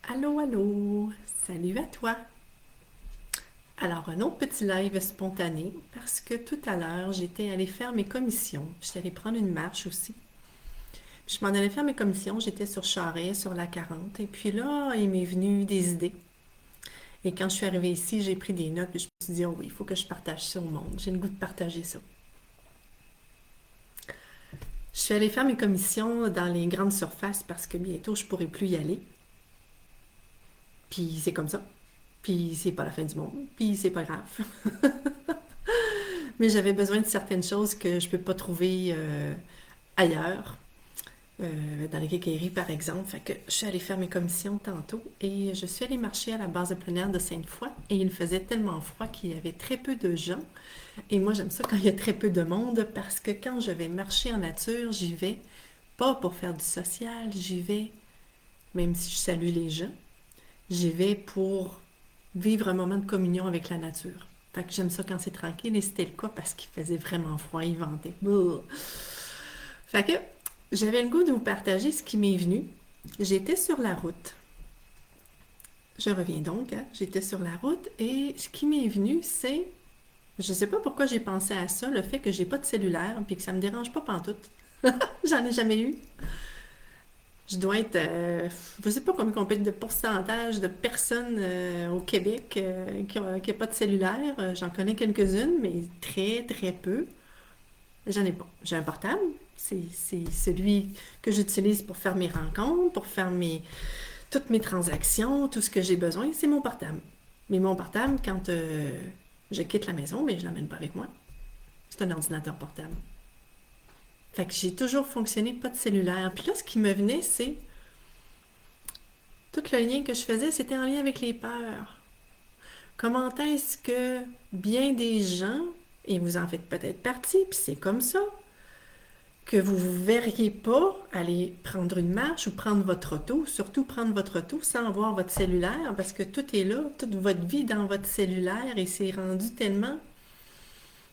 Allô, allô, salut à toi. Alors, un autre petit live spontané parce que tout à l'heure, j'étais allée faire mes commissions. J'étais allée prendre une marche aussi. Puis je m'en allais faire mes commissions, j'étais sur Charest, sur la 40. Et puis là, il m'est venu des idées. Et quand je suis arrivée ici, j'ai pris des notes. Puis je me suis dit, oh oui, il faut que je partage ça au monde. J'ai le goût de partager ça. Je suis allée faire mes commissions dans les grandes surfaces parce que bientôt, je pourrai plus y aller. Puis c'est comme ça. Puis c'est pas la fin du monde. Puis c'est pas grave. Mais j'avais besoin de certaines choses que je peux pas trouver ailleurs, dans les quincailleries par exemple. Fait que je suis allée faire mes commissions tantôt et je suis allée marcher à la base de plein air de Sainte-Foy et il faisait tellement froid qu'il y avait très peu de gens. Et moi j'aime ça quand il y a très peu de monde parce que quand je vais marcher en nature, j'y vais pas pour faire du social, j'y vais, même si je salue les gens, j'y vais pour vivre un moment de communion avec la nature. Fait que j'aime ça quand c'est tranquille et c'était le cas parce qu'il faisait vraiment froid, il ventait. Brrr. Fait que j'avais le goût de vous partager ce qui m'est venu. J'étais sur la route. Je reviens donc, hein. J'étais sur la route et ce qui m'est venu, c'est, je sais pas pourquoi j'ai pensé à ça, le fait que j'ai pas de cellulaire puis que ça me dérange pas pantoute. J'en ai jamais eu. Je dois être, je sais pas combien on peut être de pourcentage de personnes au Québec qui n'ont pas de cellulaire. J'en connais quelques-unes, mais très, très peu. J'en ai pas. J'ai un portable. C'est celui que j'utilise pour faire mes rencontres, pour faire toutes mes transactions, tout ce que j'ai besoin, c'est mon portable. Mais mon portable, quand je quitte la maison, mais je ne l'emmène pas avec moi. C'est un ordinateur portable. Fait que j'ai toujours fonctionné pas de cellulaire. Puis là, ce qui me venait, c'est tout le lien que je faisais, c'était en lien avec les peurs. Comment est-ce que bien des gens, et vous en faites peut-être partie, puis c'est comme ça, que vous ne vous verriez pas aller prendre une marche ou prendre votre auto, surtout prendre votre auto sans voir votre cellulaire, parce que tout est là, toute votre vie dans votre cellulaire, et c'est rendu tellement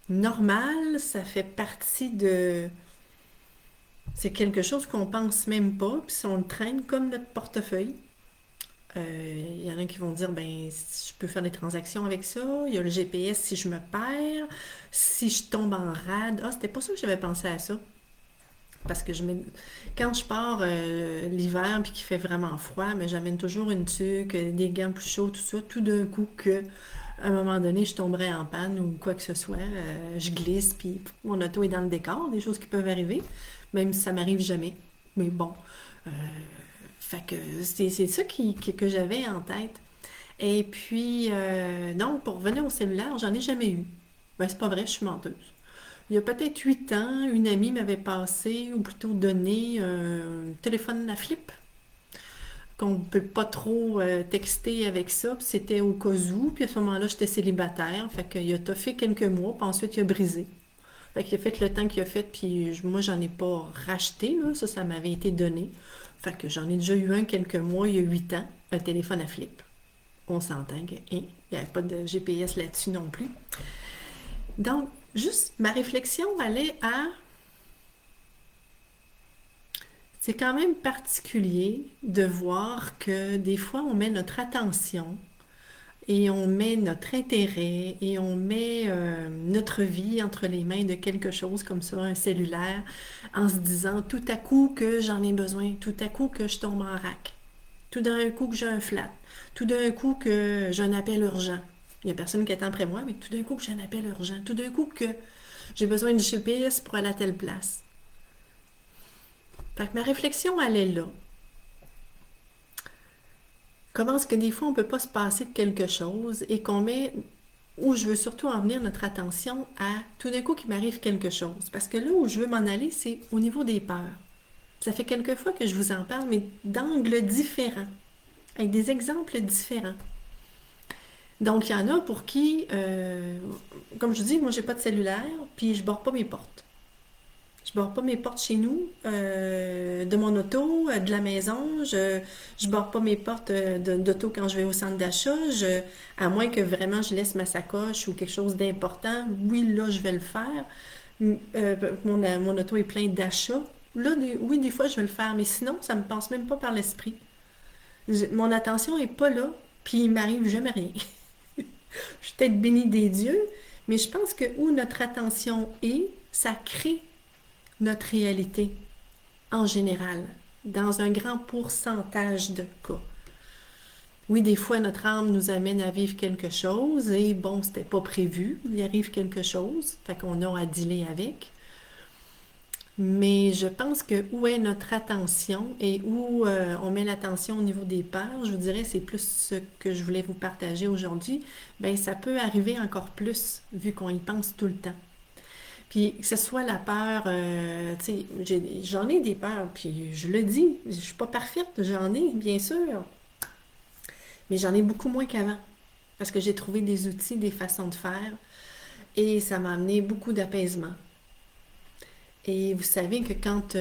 normal, ça fait partie de... C'est quelque chose qu'on pense même pas, puis on le traîne comme notre portefeuille. Il y en a qui vont dire, ben, je peux faire des transactions avec ça. Il y a le GPS si je me perds, si je tombe en rade. Ah, c'était pas ça que j'avais pensé à ça. Parce que quand je pars l'hiver puis qu'il fait vraiment froid, mais j'amène toujours une tuque, des gants plus chauds, tout ça. Tout d'un coup que à un moment donné, je tomberais en panne ou quoi que ce soit, je glisse puis mon auto est dans le décor, des choses qui peuvent arriver, même si ça m'arrive jamais. Mais bon, euh, fait que c'est ça que j'avais en tête. Et puis, donc, pour revenir au cellulaire, j'en ai jamais eu. Ben, c'est pas vrai, je suis menteuse. Il y a peut-être 8 ans, une amie m'avait passé, ou plutôt donné, un téléphone à flip, qu'on ne peut pas trop texter avec ça. Puis c'était au cas où. Puis à ce moment-là, j'étais célibataire. Fait qu'il a toffé quelques mois, puis ensuite, il a brisé. Fait qu'il a fait le temps qu'il a fait, puis moi, j'en ai pas racheté, là. Ça m'avait été donné. Fait que j'en ai déjà eu un quelques mois, il y a 8 ans, un téléphone à flip. On s'entend que, hein, il n'y avait pas de GPS là-dessus non plus. Donc, juste ma réflexion allait à c'est quand même particulier de voir que des fois on met notre attention et on met notre intérêt et on met notre vie entre les mains de quelque chose comme ça, un cellulaire, en se disant tout à coup que j'en ai besoin, tout à coup que je tombe en rack, tout d'un coup que j'ai un flat, tout d'un coup que j'ai un appel urgent. Il n'y a personne qui attend après moi, mais tout d'un coup que j'ai un appel urgent, tout d'un coup que j'ai besoin de GPS pour aller à telle place. Fait que ma réflexion, elle est là. Comment est-ce que des fois on ne peut pas se passer de quelque chose et qu'on met, où je veux surtout en venir notre attention à tout d'un coup qu'il m'arrive quelque chose. Parce que là où je veux m'en aller, c'est au niveau des peurs. Ça fait quelques fois que je vous en parle, mais d'angles différents, avec des exemples différents. Donc, il y en a pour qui, comme je vous dis, moi, j'ai pas de cellulaire, puis je barre pas mes portes. Je barre pas mes portes chez nous, de mon auto, de la maison. Je barre pas mes portes d'auto quand je vais au centre d'achat. À moins que vraiment je laisse ma sacoche ou quelque chose d'important. Oui, là, je vais le faire. Mon auto est plein d'achats. Là, oui, des fois, je vais le faire. Mais sinon, ça me passe même pas par l'esprit. Mon attention est pas là, puis il m'arrive jamais rien. Je suis peut-être bénie des dieux, mais je pense que où notre attention est, ça crée notre réalité en général, dans un grand pourcentage de cas. Oui, des fois, notre âme nous amène à vivre quelque chose et bon, c'était pas prévu, il arrive quelque chose, fait qu'on a à dealer avec. Mais je pense que où est notre attention et où on met l'attention au niveau des peurs, je vous dirais, c'est plus ce que je voulais vous partager aujourd'hui. Bien, ça peut arriver encore plus vu qu'on y pense tout le temps. Puis que ce soit la peur, tu sais, j'en ai des peurs, puis je le dis, je suis pas parfaite, j'en ai, bien sûr, mais j'en ai beaucoup moins qu'avant. Parce que j'ai trouvé des outils, des façons de faire, et ça m'a amené beaucoup d'apaisement. Et vous savez que quand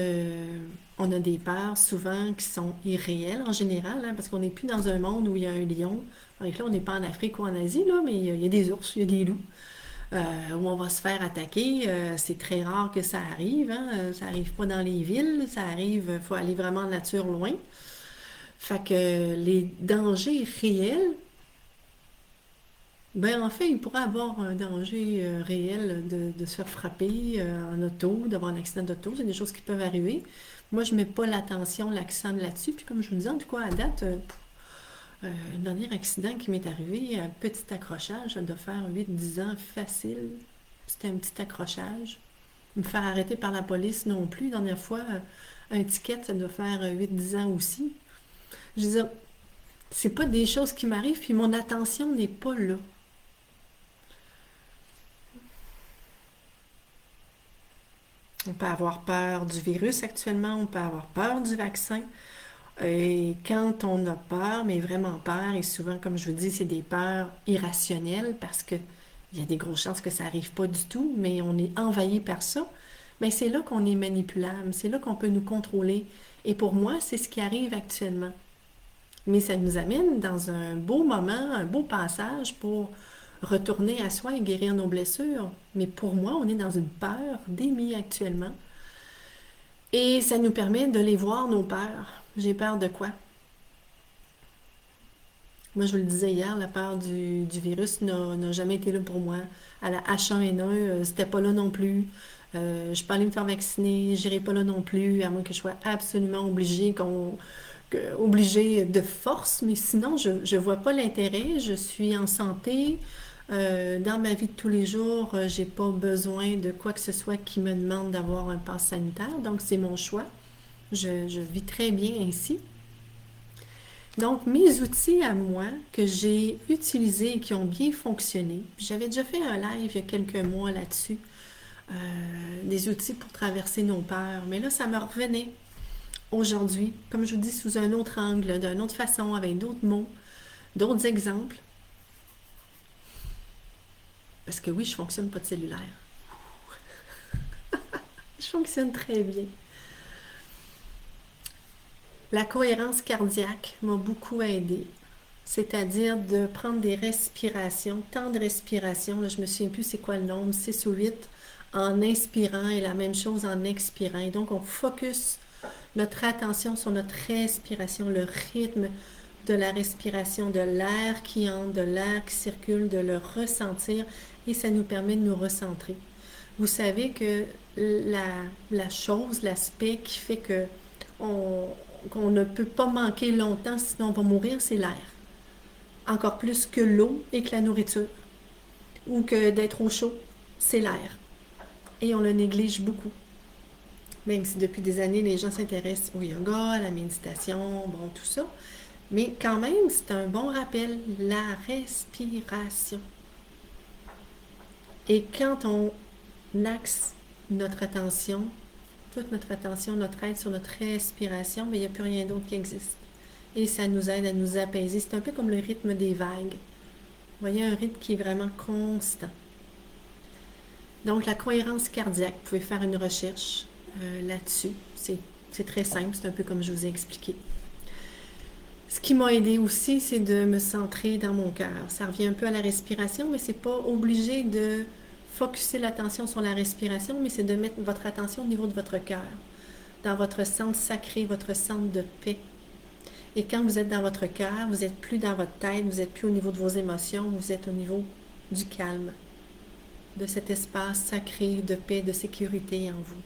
on a des peurs, souvent qui sont irréelles en général, hein, parce qu'on n'est plus dans un monde où il y a un lion. Donc là, on n'est pas en Afrique ou en Asie, là, mais il y a des ours, il y a des loups, où on va se faire attaquer. C'est très rare que ça arrive, hein, ça arrive pas dans les villes, ça arrive, il faut aller vraiment en nature loin. Fait que les dangers réels, ben en fait, il pourrait avoir un danger réel de se faire frapper en auto, d'avoir un accident d'auto. C'est des choses qui peuvent arriver. Moi, je mets pas l'attention, l'accent là-dessus. Puis comme je vous le disais, en tout cas, à date, le dernier accident qui m'est arrivé, un petit accrochage, ça doit faire 8-10 ans facile. C'était un petit accrochage. Me faire arrêter par la police non plus. La dernière fois, un ticket, ça doit faire 8-10 ans aussi. Je veux dire, c'est pas des choses qui m'arrivent, puis mon attention n'est pas là. On peut avoir peur du virus actuellement, on peut avoir peur du vaccin. Et quand on a peur, mais vraiment peur, et souvent, comme je vous dis, c'est des peurs irrationnelles parce que il y a des grosses chances que ça n'arrive pas du tout, mais on est envahi par ça, mais c'est là qu'on est manipulable, c'est là qu'on peut nous contrôler. Et pour moi, c'est ce qui arrive actuellement. Mais ça nous amène dans un beau moment, un beau passage pour retourner à soi et guérir nos blessures. Mais pour moi, on est dans une peur démie actuellement. Et ça nous permet de les voir, nos peurs. J'ai peur de quoi? Moi, je vous le disais hier, la peur du virus n'a jamais été là pour moi. À la H1N1, c'était pas là non plus. Je peux aller me faire vacciner, j'irai pas là non plus, à moins que je sois absolument obligée de force. Mais sinon, je vois pas l'intérêt. Je suis en santé. Dans ma vie de tous les jours, j'ai pas besoin de quoi que ce soit qui me demande d'avoir un pass sanitaire. Donc, c'est mon choix. Je vis très bien ainsi. Donc, mes outils à moi que j'ai utilisés et qui ont bien fonctionné, j'avais déjà fait un live il y a quelques mois là-dessus, des outils pour traverser nos peurs, mais là, ça me revenait aujourd'hui, comme je vous dis, sous un autre angle, d'une autre façon, avec d'autres mots, d'autres exemples, parce que oui, je fonctionne pas de cellulaire. Je fonctionne très bien. La cohérence cardiaque m'a beaucoup aidée. C'est-à-dire de prendre des respirations, temps de respiration, là, je me souviens plus c'est quoi le nombre, 6 ou 8, en inspirant et la même chose en expirant. Et donc, on focus notre attention sur notre respiration, le rythme de la respiration, de l'air qui entre, de l'air qui circule, de le ressentir et ça nous permet de nous recentrer. Vous savez que la chose, l'aspect qui fait que on, qu'on ne peut pas manquer longtemps sinon on va mourir, c'est l'air encore plus que l'eau et que la nourriture, ou que d'être au chaud, c'est l'air. Et on le néglige beaucoup. Même si depuis des années, les gens s'intéressent au yoga, à la méditation, bon, tout ça. Mais quand même, c'est un bon rappel, la respiration. Et quand on axe notre attention, toute notre attention, notre aide sur notre respiration, mais il n'y a plus rien d'autre qui existe. Et ça nous aide à nous apaiser. C'est un peu comme le rythme des vagues. Vous voyez, un rythme qui est vraiment constant. Donc, la cohérence cardiaque, vous pouvez faire une recherche là-dessus. C'est très simple, c'est un peu comme je vous ai expliqué. Ce qui m'a aidé aussi, c'est de me centrer dans mon cœur. Ça revient un peu à la respiration, mais c'est pas obligé de focuser l'attention sur la respiration, mais c'est de mettre votre attention au niveau de votre cœur, dans votre centre sacré, votre centre de paix. Et quand vous êtes dans votre cœur, vous n'êtes plus dans votre tête, vous n'êtes plus au niveau de vos émotions, vous êtes au niveau du calme, de cet espace sacré de paix, de sécurité en vous.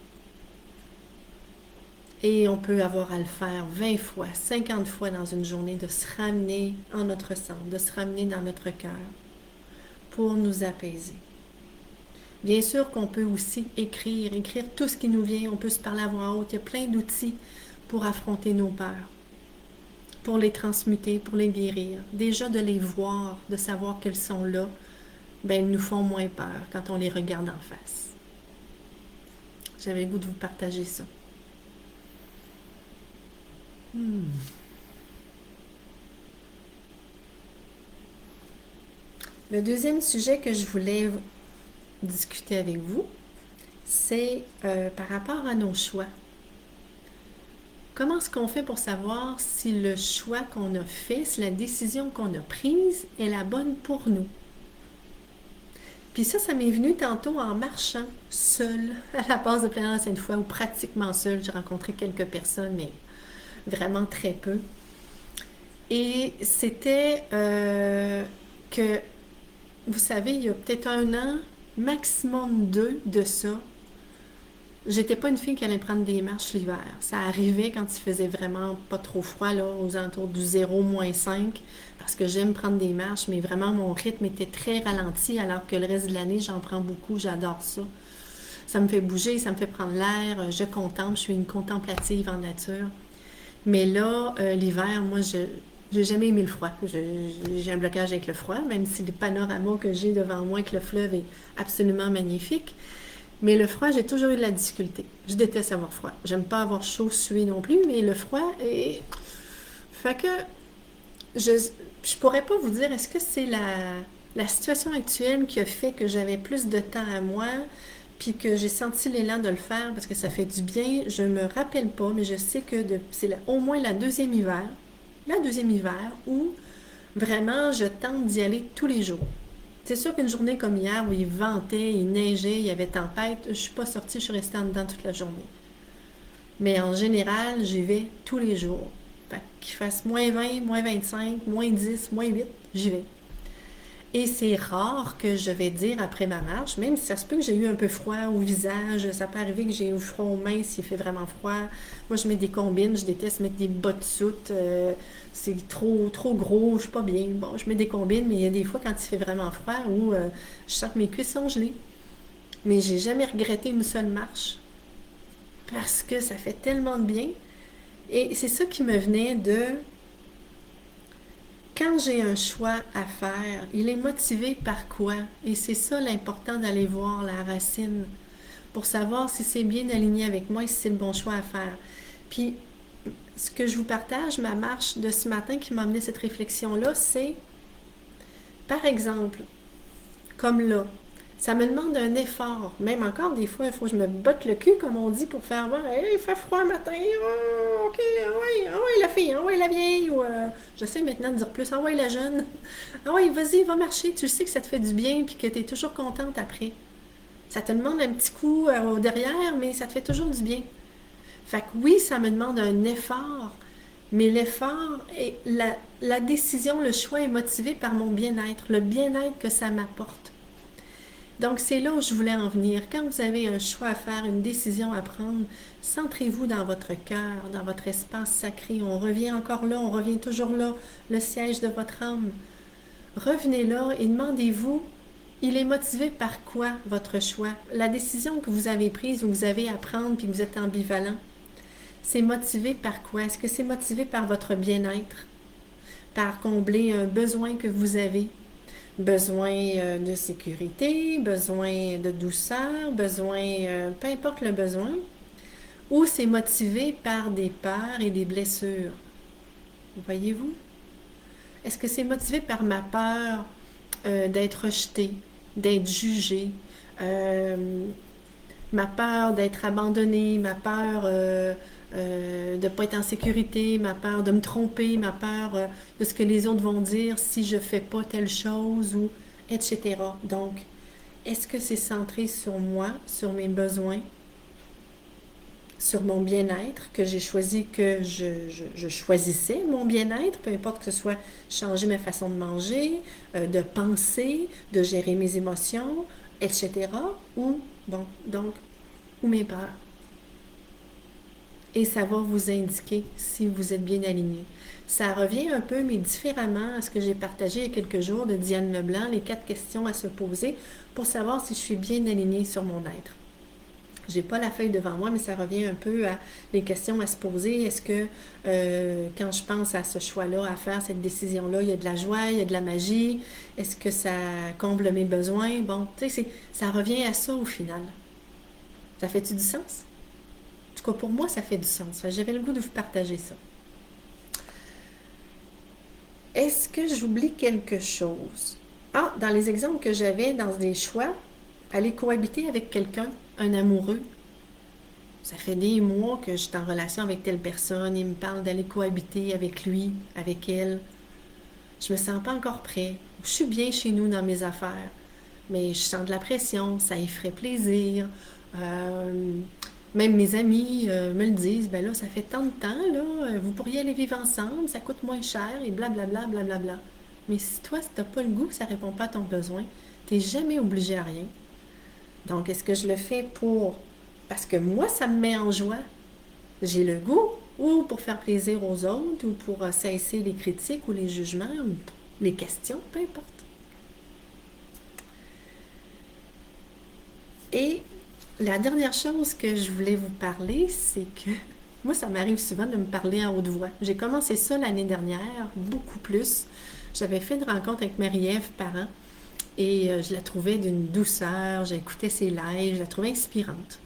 Et on peut avoir à le faire 20 fois, 50 fois dans une journée, de se ramener en notre centre, de se ramener dans notre cœur pour nous apaiser. Bien sûr qu'on peut aussi écrire tout ce qui nous vient, on peut se parler à voix haute, il y a plein d'outils pour affronter nos peurs, pour les transmuter, pour les guérir. Déjà de les voir, de savoir qu'elles sont là, ben, elles nous font moins peur quand on les regarde en face. J'avais le goût de vous partager ça. Le deuxième sujet que je voulais discuter avec vous, c'est par rapport à nos choix. Comment est-ce qu'on fait pour savoir si le choix qu'on a fait, si la décision qu'on a prise est la bonne pour nous? Puis ça m'est venu tantôt en marchant seule à la base de plein air cette fois, ou pratiquement seule. J'ai rencontré quelques personnes, mais vraiment très peu. Et c'était que, vous savez, il y a peut-être 1 an, maximum 2 de ça, j'étais pas une fille qui allait prendre des marches l'hiver. Ça arrivait quand il faisait vraiment pas trop froid, là, aux alentours du 0, -5, parce que j'aime prendre des marches, mais vraiment mon rythme était très ralenti, alors que le reste de l'année, j'en prends beaucoup, j'adore ça. Ça me fait bouger, ça me fait prendre l'air, je contemple, je suis une contemplative en nature. Mais là, l'hiver, moi, j'ai jamais aimé le froid. J'ai un blocage avec le froid, même si le panorama que j'ai devant moi avec le fleuve est absolument magnifique. Mais le froid, j'ai toujours eu de la difficulté. Je déteste avoir froid. J'aime pas avoir chaud, suer non plus, mais le froid est... Fait que je pourrais pas vous dire, est-ce que c'est la situation actuelle qui a fait que j'avais plus de temps à moi, puis que j'ai senti l'élan de le faire parce que ça fait du bien. Je me rappelle pas, mais je sais que c'est au moins la deuxième hiver, où vraiment je tente d'y aller tous les jours. C'est sûr qu'une journée comme hier où il ventait, il neigeait, il y avait tempête, je suis pas sortie, je suis restée en dedans toute la journée. Mais en général, j'y vais tous les jours. Fait qu'il fasse -20, -25, -10, -8, j'y vais. Et c'est rare que je vais dire après ma marche, même si ça se peut que j'ai eu un peu froid au visage, ça peut arriver que j'ai eu froid aux mains s'il fait vraiment froid. Moi, je mets des combines, je déteste mettre des bas de soute, c'est trop gros, je suis pas bien. Bon, je mets des combines, mais il y a des fois quand il fait vraiment froid où je sens que mes cuisses sont gelées. Mais j'ai jamais regretté une seule marche parce que ça fait tellement de bien. Et c'est ça qui me venait de quand j'ai un choix à faire, il est motivé par quoi? Et c'est ça l'important d'aller voir la racine pour savoir si c'est bien aligné avec moi et si c'est le bon choix à faire. Puis, ce que je vous partage, ma marche de ce matin qui m'a amené cette réflexion-là, c'est, par exemple, comme là, ça me demande un effort. Même encore, des fois, il faut que je me botte le cul, comme on dit, pour faire voir, hey, il fait froid le matin, oh, ok, ah ouais, la fille, ah ouais, la vieille, ou j'essaie maintenant de dire plus, ah ouais, la jeune, ah ouais, vas-y, va marcher, tu sais que ça te fait du bien, puis que tu es toujours contente après. Ça te demande un petit coup au derrière, mais ça te fait toujours du bien. Fait que oui, ça me demande un effort, mais l'effort et la décision, le choix est motivé par mon bien-être, le bien-être que ça m'apporte. Donc, c'est là où je voulais en venir. Quand vous avez un choix à faire, une décision à prendre, centrez-vous dans votre cœur, dans votre espace sacré. On revient encore là, on revient toujours là, le siège de votre âme. Revenez là et demandez-vous, il est motivé par quoi votre choix? La décision que vous avez prise ou que vous avez à prendre puis que vous êtes ambivalent, c'est motivé par quoi? Est-ce que c'est motivé par votre bien-être? Par combler un besoin que vous avez? Besoin de sécurité, besoin de douceur, besoin, peu importe le besoin, ou c'est motivé par des peurs et des blessures. Voyez-vous? Est-ce que c'est motivé par ma peur d'être rejetée, d'être jugée, euh, ma peur d'être abandonnée, ma peur de ne pas être en sécurité, ma peur de me tromper, ma peur de ce que les autres vont dire si je ne fais pas telle chose, ou etc. Donc, est-ce que c'est centré sur moi, sur mes besoins, sur mon bien-être, que j'ai choisi que je choisissais mon bien-être, peu importe que ce soit changer ma façon de manger, de penser, de gérer mes émotions, etc. Ou, bon, donc, ou mes peurs. Et ça va vous indiquer si vous êtes bien aligné. Ça revient un peu, mais différemment, à ce que j'ai partagé il y a quelques jours de Diane Leblanc, les 4 questions à se poser pour savoir si je suis bien alignée sur mon être. J'ai pas la feuille devant moi, mais ça revient un peu à les questions à se poser. Est-ce que quand je pense à ce choix-là, à faire cette décision-là, il y a de la joie, il y a de la magie? Est-ce que ça comble mes besoins? Bon, tu sais, ça revient à ça au final. Ça fait-tu du sens? En tout cas, pour moi, ça fait du sens. J'avais le goût de vous partager ça. Est-ce que j'oublie quelque chose? Ah, dans les exemples que j'avais dans des choix, aller cohabiter avec quelqu'un, un amoureux. Ça fait des mois que je suis en relation avec telle personne, il me parle d'aller cohabiter avec lui, avec elle. Je me sens pas encore prêt. Je suis bien chez nous dans mes affaires, mais je sens de la pression, ça y ferait plaisir. Euh, Même mes amis me le disent, ben là, ça fait tant de temps, là, vous pourriez aller vivre ensemble, ça coûte moins cher et blablabla, blablabla. Mais si toi, si t'as pas le goût, que ça répond pas à ton besoin, t'es jamais obligé à rien. Donc, est-ce que je le fais pour... Parce que moi, ça me met en joie, j'ai le goût, ou pour faire plaisir aux autres, ou pour cesser les critiques ou les jugements, ou les questions, peu importe. Et la dernière chose que je voulais vous parler, c'est que moi, ça m'arrive souvent de me parler en haute voix. J'ai commencé ça l'année dernière, beaucoup plus. J'avais fait une rencontre avec Marie-Ève Parent et je la trouvais d'une douceur, j'écoutais ses lives, je la trouvais inspirante.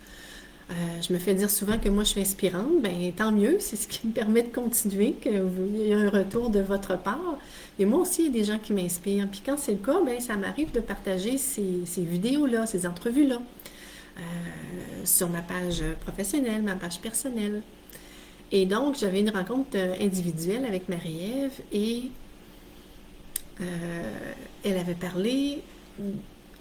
Je me fais dire souvent que moi je suis inspirante, ben tant mieux, c'est ce qui me permet de continuer, qu'il y ait un retour de votre part. Et moi aussi, il y a des gens qui m'inspirent. Puis quand c'est le cas, ben ça m'arrive de partager ces vidéos-là, ces entrevues-là, sur ma page professionnelle, ma page personnelle. Et donc, j'avais une rencontre individuelle avec Marie-Ève et elle avait parlé,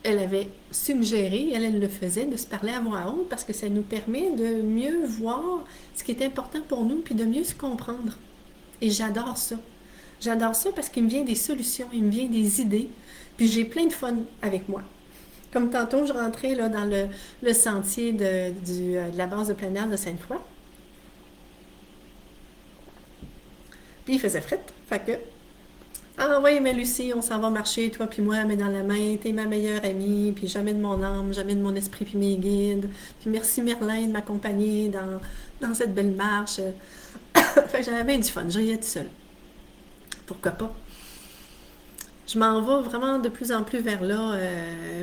elle avait suggéré, elle le faisait, de se parler à voix haute parce que ça nous permet de mieux voir ce qui est important pour nous puis de mieux se comprendre. Et j'adore ça. J'adore ça parce qu'il me vient des solutions, il me vient des idées, puis j'ai plein de fun avec moi. Comme tantôt, je rentrais là, dans le sentier de la base de plein air de Sainte-Foy, puis il faisait fret, fait que ah oui, mais Lucie, on s'en va marcher, toi puis moi, main dans la main, t'es ma meilleure amie, puis jamais de mon âme, jamais de mon esprit puis mes guides. Puis merci Merlin de m'accompagner dans cette belle marche. Fait que j'avais bien du fun, je riais tout seul. Pourquoi pas? Je m'en vais vraiment de plus en plus vers là.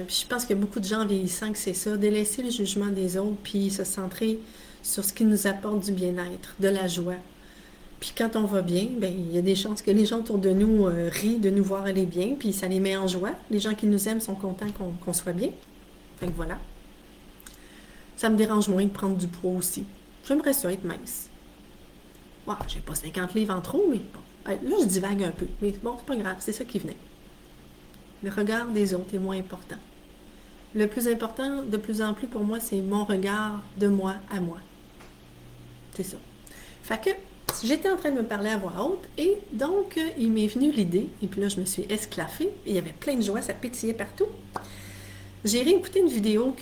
Puis je pense qu'il y a beaucoup de gens vieillissants que c'est ça, délaisser le jugement des autres, puis se centrer sur ce qui nous apporte du bien-être, de la joie. Puis quand on va bien, ben, il y a des chances que les gens autour de nous rient de nous voir aller bien, puis ça les met en joie. Les gens qui nous aiment sont contents qu'on soit bien. Fait que voilà. Ça me dérange moins de prendre du poids aussi. J'aimerais ça être mince. Ouais, j'ai pas 50 livres en trop, mais bon. Là, je divague un peu. Mais bon, c'est pas grave, c'est ça qui venait. Le regard des autres est moins important. Le plus important, de plus en plus pour moi, c'est mon regard de moi à moi. C'est ça. Fait que j'étais en train de me parler à voix haute et donc il m'est venu l'idée, et puis là je me suis esclaffée, et il y avait plein de joie, ça pétillait partout. J'ai réécouté une vidéo,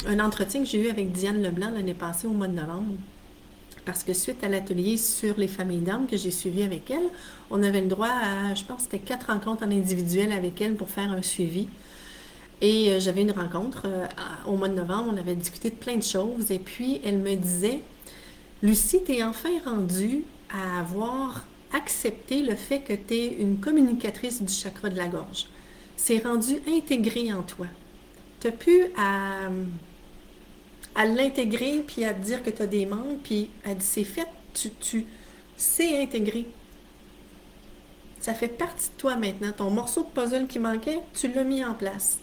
un entretien que j'ai eu avec Diane Leblanc l'année passée au mois de novembre. Parce que suite à l'atelier sur les familles d'âmes que j'ai suivi avec elle, on avait le droit à, je pense que c'était 4 rencontres en individuel avec elle pour faire un suivi. Et j'avais une rencontre au mois de novembre, on avait discuté de plein de choses, et puis elle me disait, Lucie, t'es enfin rendue à avoir accepté le fait que t'es une communicatrice du chakra de la gorge. C'est rendu intégré en toi. T'as pu à l'intégrer, puis à te dire que t'as des manques, puis elle dit, c'est fait, tu sais intégrer. Ça fait partie de toi maintenant. Ton morceau de puzzle qui manquait, tu l'as mis en place.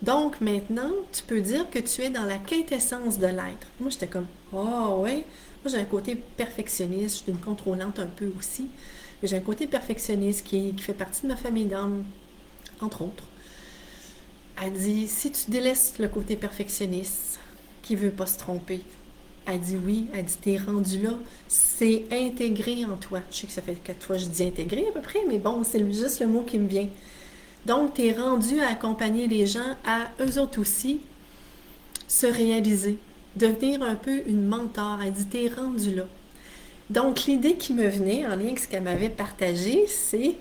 Donc maintenant, tu peux dire que tu es dans la quintessence de l'être. Moi, j'étais comme, oh ouais. Moi, j'ai un côté perfectionniste, je suis une contrôlante un peu aussi. Mais j'ai un côté perfectionniste qui fait partie de ma famille d'âme, entre autres. Elle dit, si tu délaisses le côté perfectionniste, qui veut pas se tromper, Elle dit oui, elle dit t'es rendu là, c'est intégré en toi. Je sais que ça fait 4 fois que je dis intégré à peu près, mais bon, c'est juste le mot qui me vient. Donc, t'es rendu à accompagner les gens à eux autres aussi se réaliser, devenir un peu une mentor. Elle dit t'es rendu là. Donc, l'idée qui me venait en lien avec ce qu'elle m'avait partagé, c'est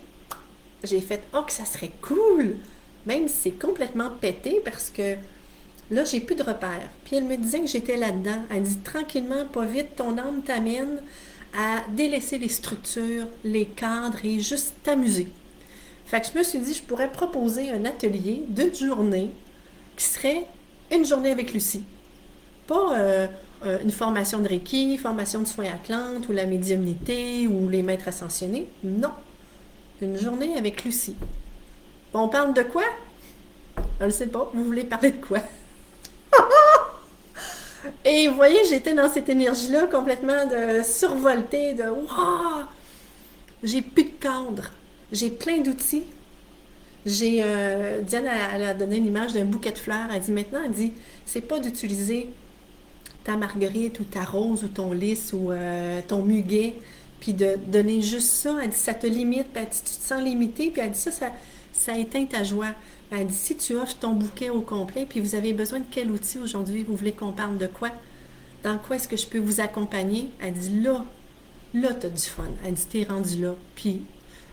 j'ai fait oh que ça serait cool, même si c'est complètement pété parce que là, j'ai plus de repères. Puis elle me disait que j'étais là-dedans. Elle dit tranquillement, pas vite, ton âme t'amène à délaisser les structures, les cadres et juste t'amuser. Fait que je me suis dit, je pourrais proposer un atelier d'une journée qui serait une journée avec Lucie. Pas une formation de Reiki, formation de soins Atlante ou la médiumnité ou les maîtres ascensionnés. Non, une journée avec Lucie. On parle de quoi? Je ne sais pas. Vous voulez parler de quoi? Et vous voyez, j'étais dans cette énergie-là complètement de survoltée, de waouh! J'ai plus de cadre. J'ai plein d'outils. Diane, elle a donné une image d'un bouquet de fleurs. Elle dit maintenant, elle dit, c'est pas d'utiliser ta marguerite ou ta rose ou ton lys ou ton muguet, puis de donner juste ça. Elle dit, ça te limite, puis elle dit, tu te sens limité, puis elle dit, ça éteint ta joie. Elle dit, si tu offres ton bouquet au complet, puis vous avez besoin de quel outil aujourd'hui? Vous voulez qu'on parle de quoi? Dans quoi est-ce que je peux vous accompagner? Elle dit, là, t'as du fun. Elle dit, t'es rendu là. Puis,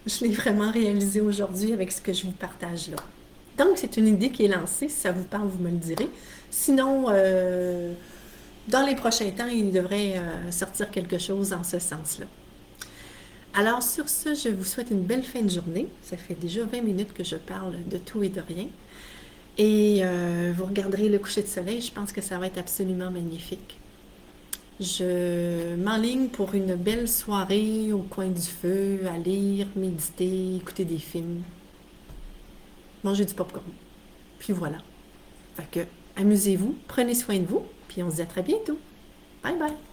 je l'ai vraiment réalisé aujourd'hui avec ce que je vous partage là. Donc, c'est une idée qui est lancée. Si ça vous parle, vous me le direz. Sinon, dans les prochains temps, il devrait sortir quelque chose en ce sens-là. Alors, sur ce, je vous souhaite une belle fin de journée. Ça fait déjà 20 minutes que je parle de tout et de rien. Et vous regarderez le coucher de soleil. Je pense que ça va être absolument magnifique. Je m'enligne pour une belle soirée au coin du feu, à lire, méditer, écouter des films, manger du popcorn. Puis voilà. Fait que, amusez-vous, prenez soin de vous, puis on se dit à très bientôt. Bye bye!